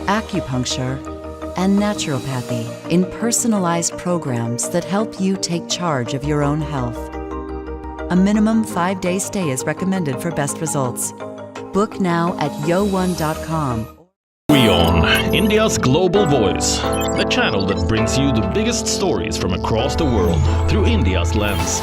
acupuncture, and naturopathy in personalized programs that help you take charge of your own health. A minimum 5-day stay is recommended for best results. Book now at WION.com. WION, India's global voice, the channel that brings you the biggest stories from across the world through India's lens.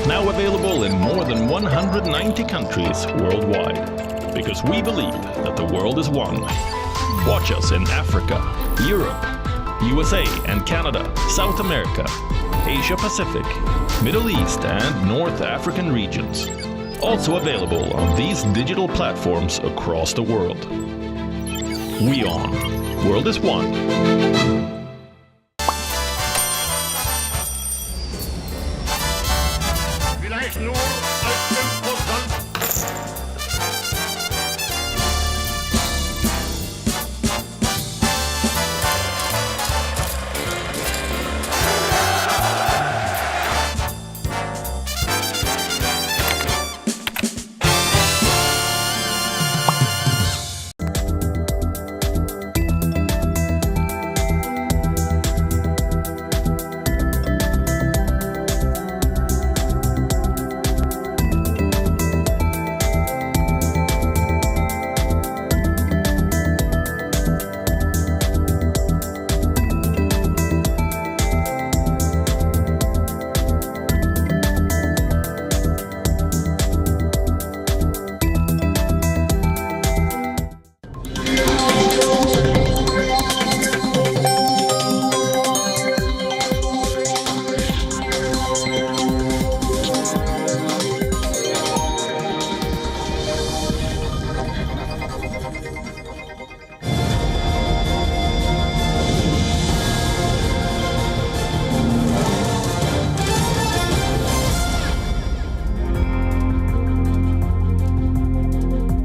Now available in more than 190 countries worldwide. Because we believe that the world is one. Watch us in Africa, Europe, USA and Canada, South America, Asia Pacific, Middle East and North African regions. Also available on these digital platforms across the world. WION. World is one.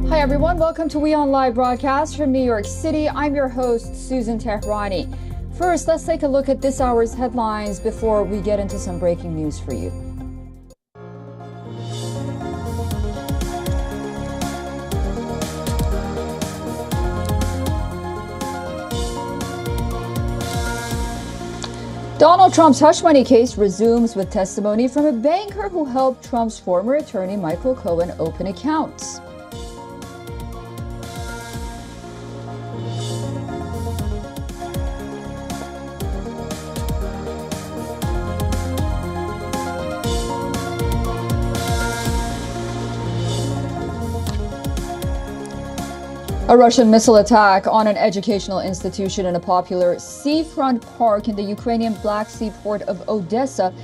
Hi everyone, welcome to WION Live broadcast from New York City. I'm your host, Susan Tehrani. First, let's take a look at this hour's headlines before we get into some breaking news for you. Donald Trump's hush money case resumes with testimony from a banker who helped Trump's former attorney Michael Cohen open accounts. A Russian missile attack on an educational institution in a popular seafront park in the Ukrainian Black Sea port of Odessa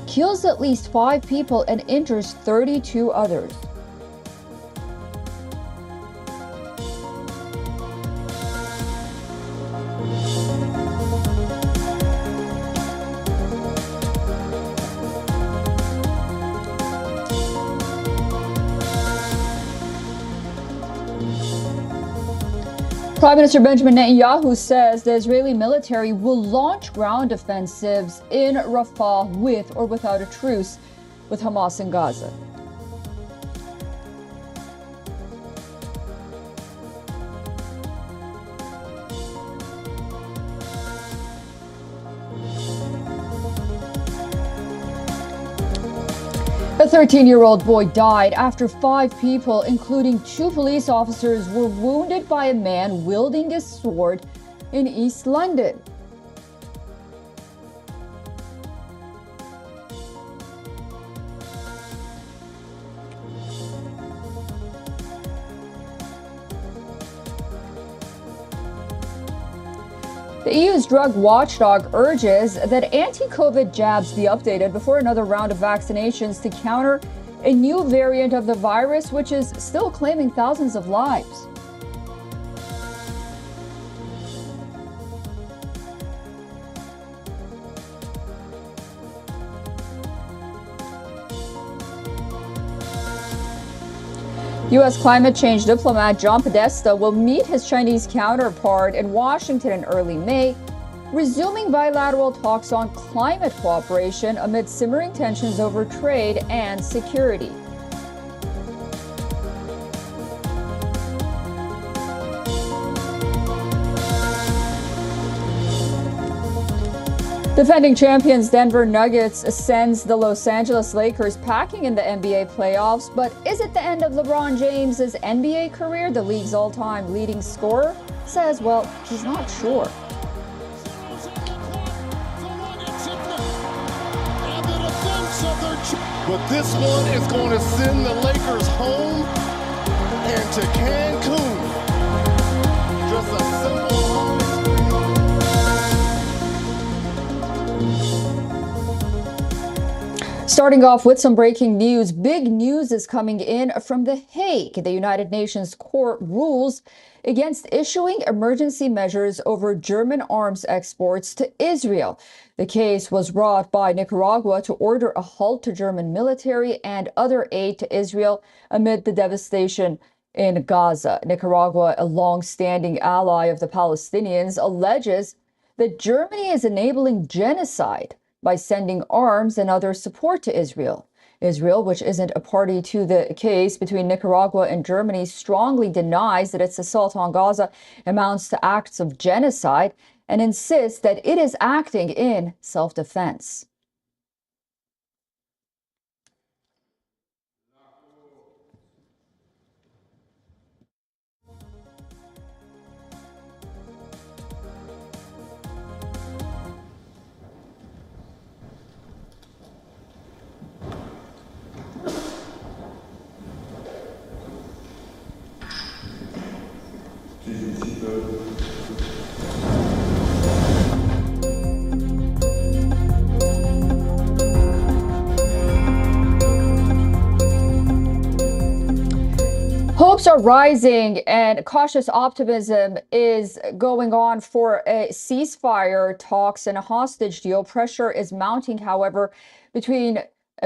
kills at least 5 people and injures 32 others. Prime Minister Benjamin Netanyahu says the Israeli military will launch ground offensives in Rafah with or without a truce with Hamas in Gaza. A 13-year-old boy died after 5 people, including 2 police officers, were wounded by a man wielding a sword in East London. The EU's drug watchdog urges that anti-COVID jabs be updated before another round of vaccinations to counter a new variant of the virus, which is still claiming thousands of lives. U.S. climate change diplomat John Podesta will meet his Chinese counterpart in Washington in early May, resuming bilateral talks on climate cooperation amid simmering tensions over trade and security. Defending champions Denver Nuggets sends the Los Angeles Lakers packing in the NBA playoffs, but is it the end of LeBron James's NBA career? The league's all-time leading scorer says, well, he's not sure. But this one is going to send the Lakers home and to Cancun. Just a simple Starting off with some breaking news. Big news is coming in from The Hague. The United Nations Court rules against issuing emergency measures over German arms exports to Israel. The case was brought by Nicaragua to order a halt to German military and other aid to Israel amid the devastation in Gaza. Nicaragua, a long-standing ally of the Palestinians, alleges that Germany is enabling genocide by sending arms and other support to Israel. Israel, which isn't a party to the case between Nicaragua and Germany, strongly denies that its assault on Gaza amounts to acts of genocide and insists that it is acting in self-defense. Hopes are rising and cautious optimism is going on for a ceasefire talks and a hostage deal. Pressure is mounting, however, between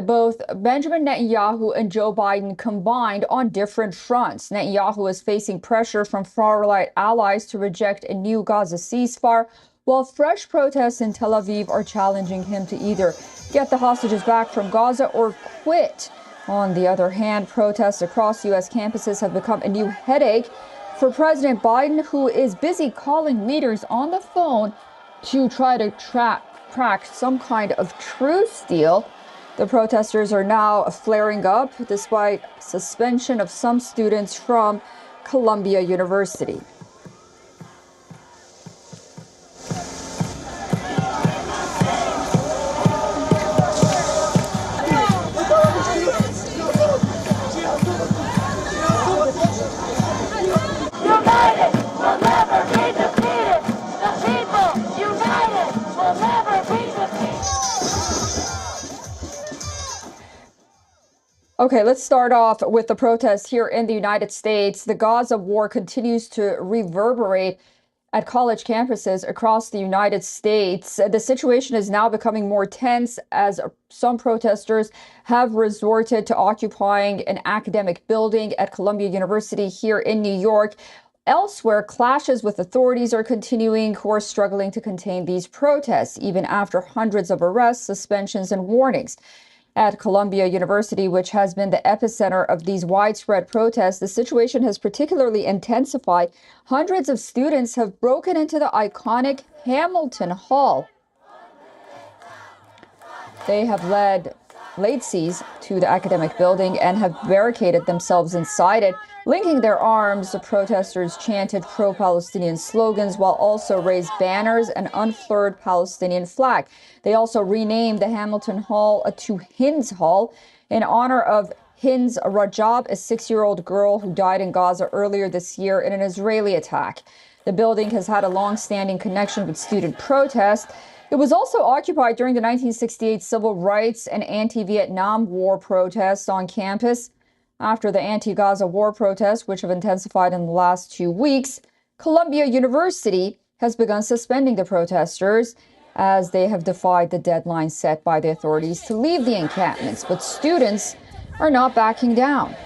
both Benjamin Netanyahu and Joe Biden combined on different fronts. Netanyahu is facing pressure from far-right allies to reject a new Gaza ceasefire, while fresh protests in Tel Aviv are challenging him to either get the hostages back from Gaza or quit. On the other hand, protests across U.S. campuses have become a new headache for President Biden, who is busy calling leaders on the phone to try to crack some kind of truce deal. The protesters are now flaring up despite suspension of some students from Columbia University. Okay, let's start off with the protests here in the United States. The Gaza war continues to reverberate at college campuses across the United States. The situation is now becoming more tense as some protesters have resorted to occupying an academic building at Columbia University here in New York. Elsewhere, clashes with authorities are continuing, who are struggling to contain these protests, even after hundreds of arrests, suspensions, and warnings. At Columbia University, which has been the epicenter of these widespread protests, the situation has particularly intensified. Hundreds of students have broken into the iconic Hamilton Hall. They have laid siege to the academic building and have barricaded themselves inside it. Linking their arms, the protesters chanted pro-Palestinian slogans while also raised banners and unfurled Palestinian flag. They also renamed the Hamilton Hall to Hinds Hall in honor of Hinds Rajab, a 6-year-old girl who died in Gaza earlier this year in an Israeli attack. The building has had a long-standing connection with student protests. It was also occupied during the 1968 civil rights and anti-Vietnam War protests on campus. After the anti-Gaza war protests, which have intensified in the last 2 weeks, Columbia University has begun suspending the protesters as they have defied the deadline set by the authorities to leave the encampments. But students are not backing down.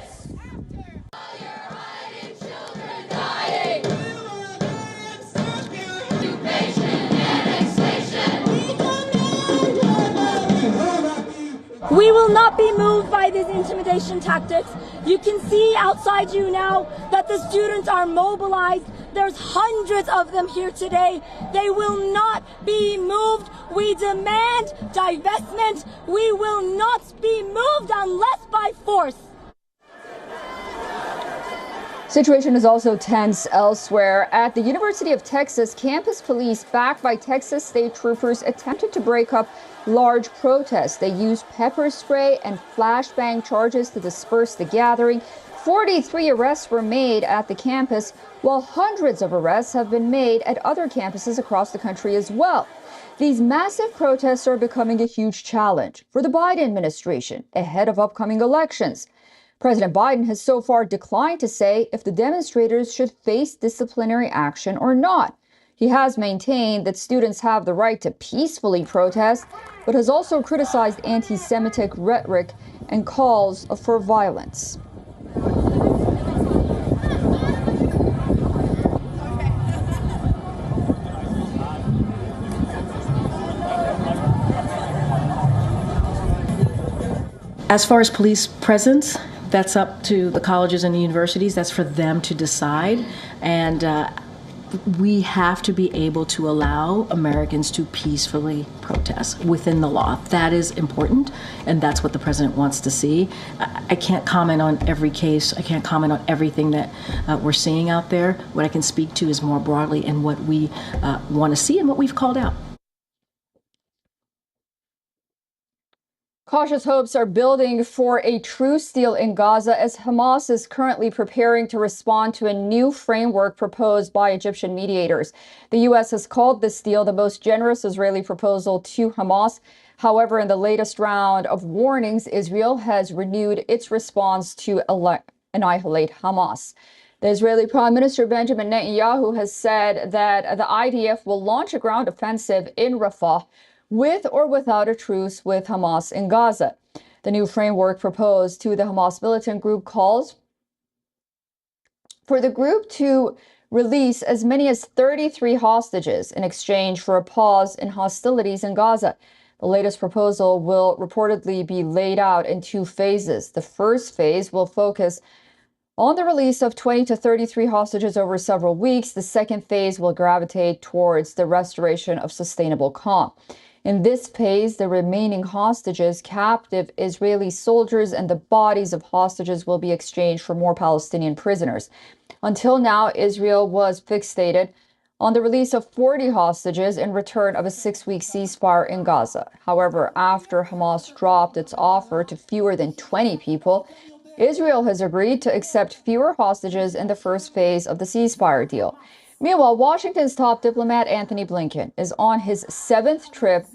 We will not be moved by these intimidation tactics. You can see outside you now that the students are mobilized. There's hundreds of them here today. They will not be moved. We demand divestment. We will not be moved unless by force. Situation is also tense elsewhere. At the University of Texas, campus police, backed by Texas state troopers, attempted to break up large protests. They used pepper spray and flashbang charges to disperse the gathering. 43 arrests were made at the campus, while hundreds of arrests have been made at other campuses across the country as well. These massive protests are becoming a huge challenge for the Biden administration ahead of upcoming elections. President Biden has so far declined to say if the demonstrators should face disciplinary action or not. He has maintained that students have the right to peacefully protest, but has also criticized anti-Semitic rhetoric and calls for violence. As far as police presence, that's up to the colleges and the universities. That's for them to decide. And we have to be able to allow Americans to peacefully protest within the law. That is important, and that's what the president wants to see. I can't comment on every case. I can't comment on everything that we're seeing out there. What I can speak to is more broadly and what we want to see and what we've called out. Cautious hopes are building for a truce deal in Gaza as Hamas is currently preparing to respond to a new framework proposed by Egyptian mediators. The U.S. has called this deal the most generous Israeli proposal to Hamas. However, in the latest round of warnings, Israel has renewed its response to annihilate Hamas. The Israeli Prime Minister Benjamin Netanyahu has said that the IDF will launch a ground offensive in Rafah, with or without a truce with Hamas in Gaza. The new framework proposed to the Hamas militant group calls for the group to release as many as 33 hostages in exchange for a pause in hostilities in Gaza. The latest proposal will reportedly be laid out in two phases. The first phase will focus on the release of 20 to 33 hostages over several weeks. The second phase will gravitate towards the restoration of sustainable calm. In this phase, the remaining hostages, captive Israeli soldiers, and the bodies of hostages will be exchanged for more Palestinian prisoners. Until now, Israel was fixated on the release of 40 hostages in return of a 6-week ceasefire in Gaza. However, after Hamas dropped its offer to fewer than 20 people, Israel has agreed to accept fewer hostages in the first phase of the ceasefire deal. Meanwhile, Washington's top diplomat Antony Blinken is on his 7th trip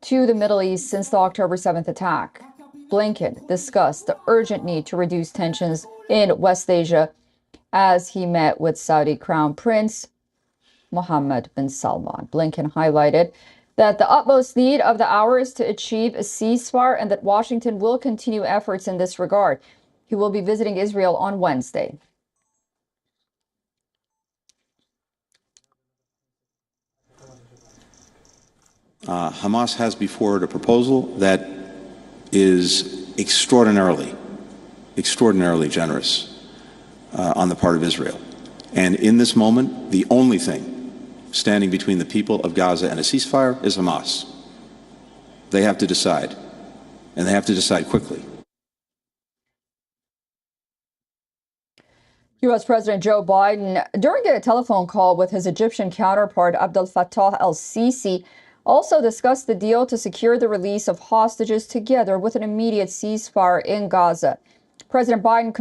to the Middle East since the October 7th attack. Blinken discussed the urgent need to reduce tensions in West Asia as he met with Saudi Crown Prince Mohammed bin Salman. Blinken highlighted that the utmost need of the hour is to achieve a ceasefire and that Washington will continue efforts in this regard. He will be visiting Israel on Wednesday. Hamas has before it a proposal that is extraordinarily generous on the part of Israel. And in this moment, the only thing standing between the people of Gaza and a ceasefire is Hamas. They have to decide, and they have to decide quickly. U.S. President Joe Biden, during a telephone call with his Egyptian counterpart Abdel Fattah el-Sisi, also discussed the deal to secure the release of hostages together with an immediate ceasefire in Gaza. President Biden